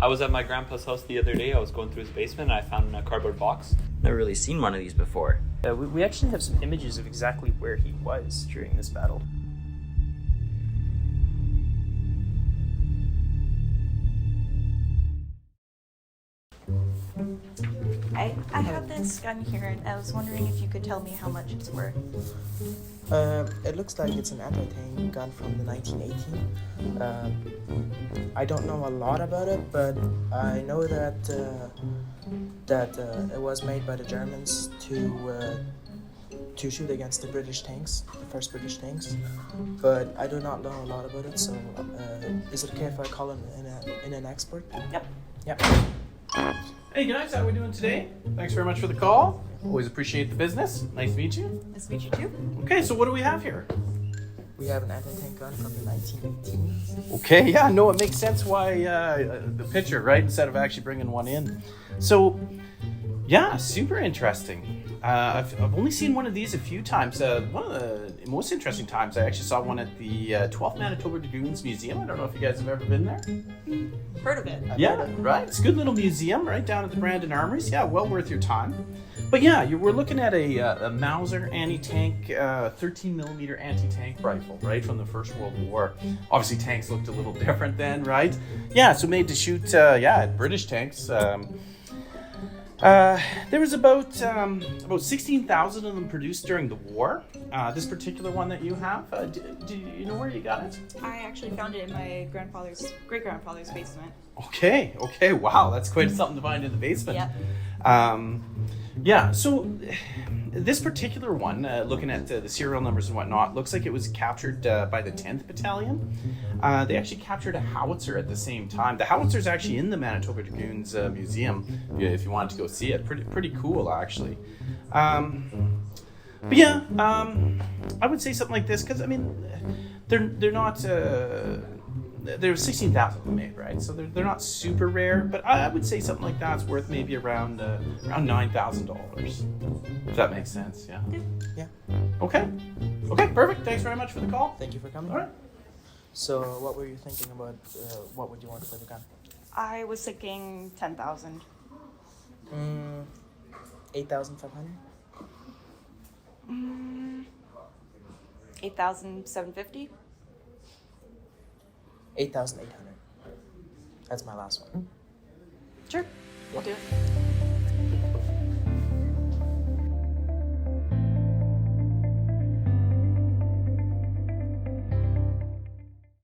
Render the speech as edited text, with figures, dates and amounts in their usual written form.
I was at my grandpa's house the other day. I was going through his basement and I found a cardboard box. Never really seen one of these before. We actually have some images of exactly where he was during this battle. I have this gun here, and I was wondering if you could tell me how much it's worth. It looks like it's an anti tank gun from the 1918. I don't know a lot about it, but I know that it was made by the Germans to shoot against the British tanks, the first British tanks. But I do not know a lot about it, so is it okay if I call him in an expert? Yep. Yep. Hey guys, how are we doing today? Thanks very much for the call. Always appreciate the business. Nice to meet you. Nice to meet you too. Okay, so what do we have here? We have an anti tank gun from the 1918. Okay, yeah, no, it makes sense why the picture, right, instead of actually bringing one in. So, yeah, super interesting. I've only seen one of these a few times. One of the most interesting times, I actually saw one at the 12th Manitoba Dragoons Museum. I don't know if you guys have ever been there. Heard of it. Yeah, right. It's a good little museum right down at the Brandon Armories. Yeah, well worth your time. But yeah, we're looking at a Mauser anti-tank, 13mm anti-tank rifle, right, from the First World War. Obviously, tanks looked a little different then, right? Yeah, so made to shoot, British tanks. There was about 16,000 of them produced during the war. This particular one that you have, do you know where you got it? I actually found it in my great-grandfather's basement. Okay, wow, that's quite something to find in the basement. Yep. So this particular one, looking at the serial numbers and whatnot, looks like it was captured by the 10th Battalion. They actually captured a howitzer at the same time. The howitzer's actually in the Manitoba Dragoons Museum, if you wanted to go see it. Pretty cool, actually. But yeah, I would say something like this, because, I mean, they're not... There were 16,000 of them made, right? So they're not super rare, but I would say something like that's worth maybe around $9,000. If that makes sense, yeah. Yeah. Okay, perfect. Thanks very much for the call. Thank you for coming. All right. So, what were you thinking about? What would you want for the gun? I was thinking 10,000. 8,500. 8,750. 8,800. That's my last one. Sure, we'll do it.